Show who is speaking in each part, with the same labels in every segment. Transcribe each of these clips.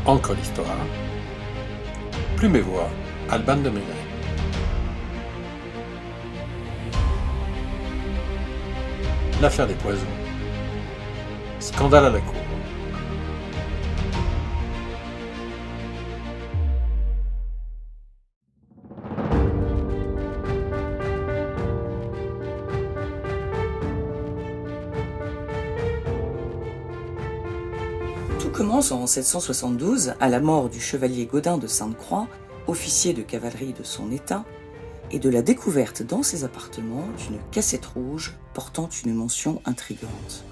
Speaker 1: Encre l'histoire. Plume et voix, Alban de Maigret. L'affaire des poisons. Scandale à la cour.
Speaker 2: Tout commence en 772 à la mort du chevalier Gaudin de Sainte-Croix, officier de cavalerie de son état, et de la découverte dans ses appartements d'une cassette rouge portant une mention intrigante.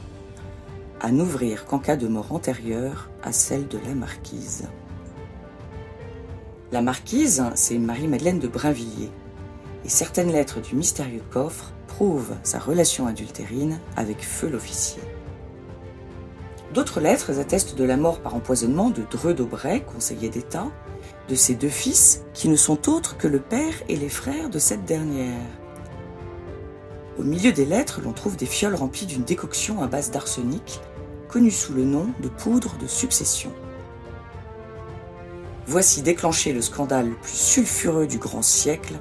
Speaker 2: À n'ouvrir qu'en cas de mort antérieure à celle de la marquise. La marquise, c'est Marie-Madeleine de Brinvilliers, et certaines lettres du mystérieux coffre prouvent sa relation adultérine avec feu l'officier. D'autres lettres attestent de la mort par empoisonnement de Dreux d'Aubray, conseiller d'État, de ses deux fils, qui ne sont autres que le père et les frères de cette dernière. Au milieu des lettres, l'on trouve des fioles remplies d'une décoction à base d'arsenic, connue sous le nom de poudre de succession. Voici déclenché le scandale le plus sulfureux du grand siècle,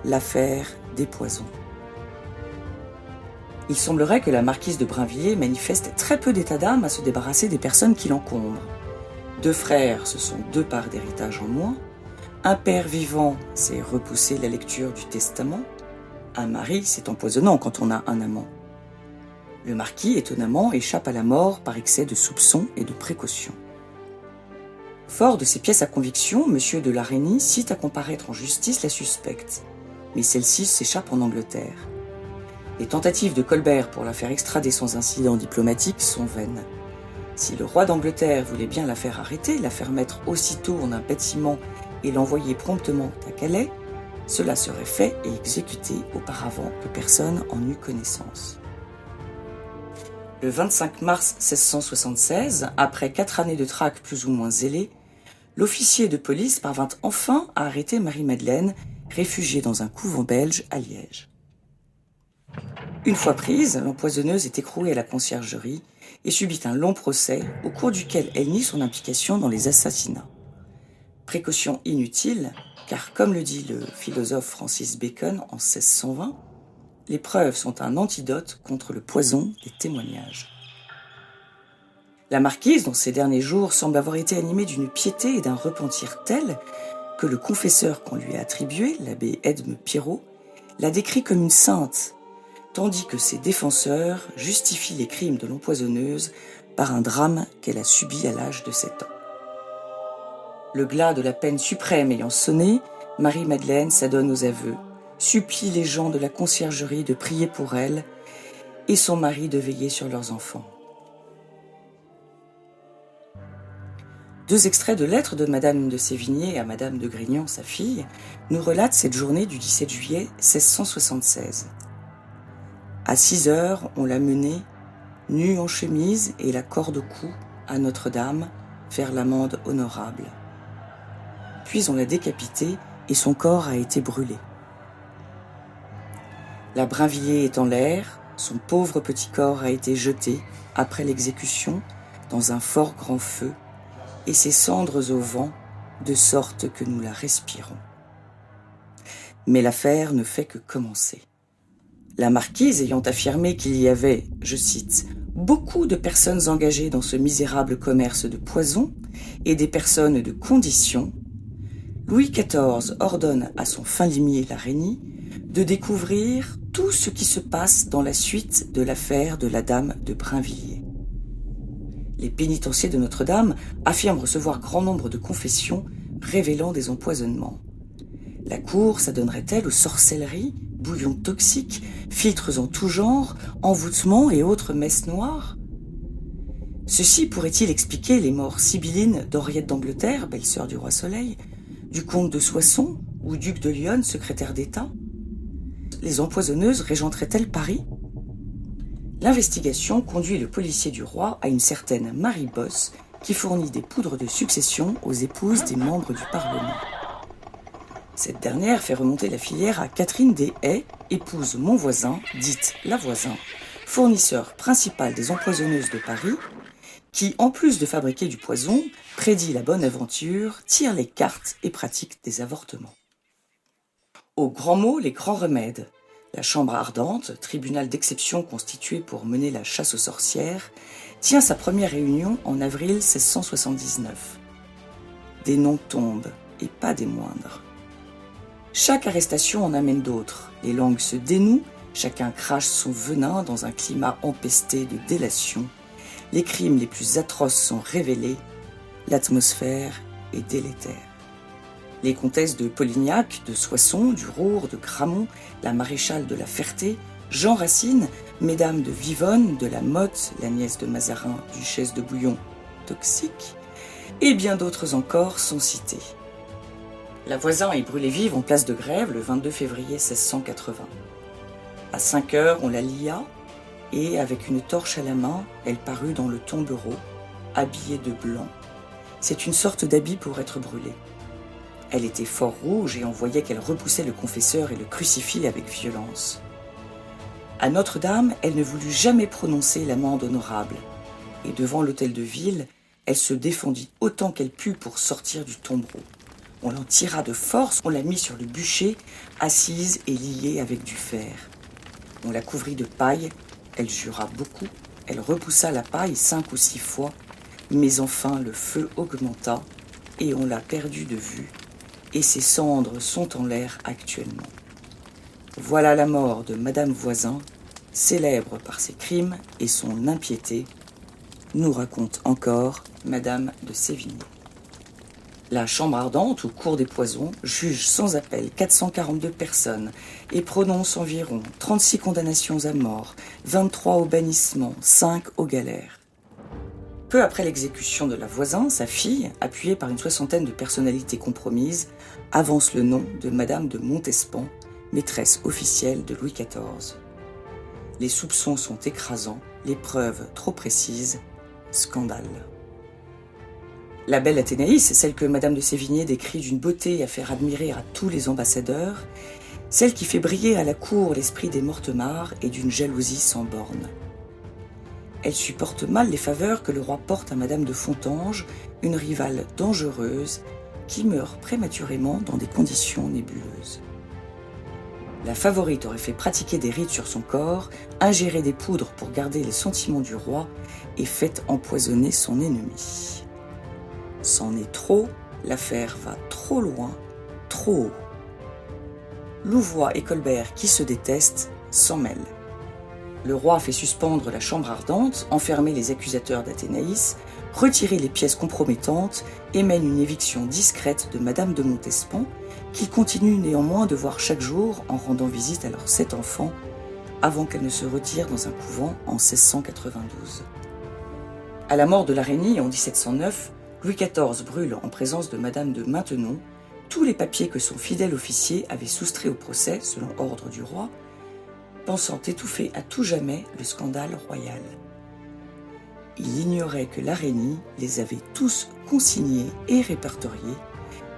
Speaker 2: l'affaire des poisons. Il semblerait que la marquise de Brinvilliers manifeste très peu d'état d'âme à se débarrasser des personnes qui l'encombrent. 2 frères, ce sont 2 parts d'héritage en moins. Un père vivant, c'est repousser la lecture du testament. Un mari, c'est empoisonnant quand on a un amant. Le marquis, étonnamment, échappe à la mort par excès de soupçons et de précautions. Fort de ses pièces à conviction, M. de la Reynie cite à comparaître en justice la suspecte, mais celle-ci s'échappe en Angleterre. Les tentatives de Colbert pour la faire extrader sans incident diplomatique sont vaines. Si le roi d'Angleterre voulait bien la faire arrêter, la faire mettre aussitôt en un bâtiment et l'envoyer promptement à Calais, cela serait fait et exécuté auparavant que personne en eût connaissance. Le 25 mars 1676, après 4 années de traque plus ou moins zélées, l'officier de police parvint enfin à arrêter Marie-Madeleine, réfugiée dans un couvent belge à Liège. Une fois prise, l'empoisonneuse est écrouée à la conciergerie et subit un long procès au cours duquel elle nie son implication dans les assassinats. Précaution inutile, car comme le dit le philosophe Francis Bacon en 1620, les preuves sont un antidote contre le poison des témoignages. La marquise, dans ses derniers jours, semble avoir été animée d'une piété et d'un repentir tel que le confesseur qu'on lui a attribué, l'abbé Edme Pirot, la décrit comme une sainte, tandis que ses défenseurs justifient les crimes de l'empoisonneuse par un drame qu'elle a subi à l'âge de 7 ans. Le glas de la peine suprême ayant sonné, Marie-Madeleine s'adonne aux aveux, supplie les gens de la conciergerie de prier pour elle et son mari de veiller sur leurs enfants. 2 extraits de lettres de Madame de Sévigné à Madame de Grignan, sa fille, nous relatent cette journée du 17 juillet 1676. À 6 heures, on l'a menée, nue en chemise et la corde au cou, à Notre-Dame, faire l'amende honorable. Puis on l'a décapitée et son corps a été brûlé. La Brinvilliers est en l'air, son pauvre petit corps a été jeté, après l'exécution, dans un fort grand feu, et ses cendres au vent, de sorte que nous la respirons. Mais l'affaire ne fait que commencer. La marquise ayant affirmé qu'il y avait, je cite, « beaucoup de personnes engagées dans ce misérable commerce de poison et des personnes de condition », Louis XIV ordonne à son fin limier la Reynie de découvrir tout ce qui se passe dans la suite de l'affaire de la dame de Brinvilliers. Les pénitenciers de Notre-Dame affirment recevoir grand nombre de confessions révélant des empoisonnements. La cour s'adonnerait-elle aux sorcelleries, bouillons toxiques, filtres en tout genre, envoûtements et autres messes noires? Ceci pourrait-il expliquer les morts sibyllines d'Henriette d'Angleterre, belle-sœur du roi Soleil, du comte de Soissons ou duc de Lionne, secrétaire d'État? Les empoisonneuses régenteraient-elles Paris? L'investigation conduit le policier du roi à une certaine Marie Bosse qui fournit des poudres de succession aux épouses des membres du Parlement. Cette dernière fait remonter la filière à Catherine des Haies, épouse Monvoisin, dite Lavoisin, fournisseur principal des empoisonneuses de Paris, qui, en plus de fabriquer du poison, prédit la bonne aventure, tire les cartes et pratique des avortements. Aux grands mots, les grands remèdes. La Chambre ardente, tribunal d'exception constitué pour mener la chasse aux sorcières, tient sa première réunion en avril 1679. Des noms tombent, et pas des moindres. Chaque arrestation en amène d'autres. Les langues se dénouent, chacun crache son venin dans un climat empesté de délation. Les crimes les plus atroces sont révélés. L'atmosphère est délétère. Les comtesses de Polignac, de Soissons, du Roure, de Gramont, la maréchale de la Ferté, Jean Racine, mesdames de Vivonne, de la Motte, la nièce de Mazarin, duchesse de Bouillon, toxique, et bien d'autres encore sont cités. La Voisin est brûlée vive en place de Grève le 22 février 1680. À 5 heures, on la lia, et avec une torche à la main, elle parut dans le tombereau, habillée de blanc. C'est une sorte d'habit pour être brûlée. Elle était fort rouge et on voyait qu'elle repoussait le confesseur et le crucifix avec violence. À Notre-Dame, elle ne voulut jamais prononcer l'amende honorable, et devant l'hôtel de ville, elle se défendit autant qu'elle put pour sortir du tombereau. On l'en tira de force, on la mit sur le bûcher, assise et liée avec du fer. On la couvrit de paille, elle jura beaucoup, elle repoussa la paille 5 ou 6 fois, mais enfin le feu augmenta et on l'a perdue de vue, et ses cendres sont en l'air actuellement. Voilà la mort de Madame Voisin, célèbre par ses crimes et son impiété, nous raconte encore Madame de Sévigné. La Chambre ardente, ou Cour des poisons, juge sans appel 442 personnes et prononce environ 36 condamnations à mort, 23 au bannissement, 5 aux galères. Peu après l'exécution de la Voisin, sa fille, appuyée par une soixantaine de personnalités compromises, avance le nom de Madame de Montespan, maîtresse officielle de Louis XIV. Les soupçons sont écrasants, les preuves trop précises, scandale. La belle Athénaïs, celle que Madame de Sévigné décrit d'une beauté à faire admirer à tous les ambassadeurs, celle qui fait briller à la cour l'esprit des Mortemart et d'une jalousie sans borne. Elle supporte mal les faveurs que le roi porte à Madame de Fontanges, une rivale dangereuse qui meurt prématurément dans des conditions nébuleuses. La favorite aurait fait pratiquer des rites sur son corps, ingérer des poudres pour garder les sentiments du roi et fait empoisonner son ennemi. C'en est trop, l'affaire va trop loin, trop haut. Louvois et Colbert, qui se détestent, s'en mêlent. Le roi fait suspendre la Chambre ardente, enfermer les accusateurs d'Athénaïs, retirer les pièces compromettantes et mène une éviction discrète de Madame de Montespan, qu'il continue néanmoins de voir chaque jour en rendant visite à leurs 7 enfants, avant qu'elle ne se retire dans un couvent en 1692. À la mort de la Régnie en 1709, Louis XIV brûle en présence de Madame de Maintenon tous les papiers que son fidèle officier avait soustraits au procès selon ordre du roi, pensant étouffer à tout jamais le scandale royal. Il ignorait que la Régnie les avait tous consignés et répertoriés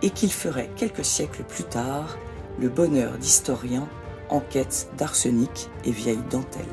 Speaker 2: et qu'il ferait quelques siècles plus tard le bonheur d'historiens en quête d'arsenic et vieilles dentelles.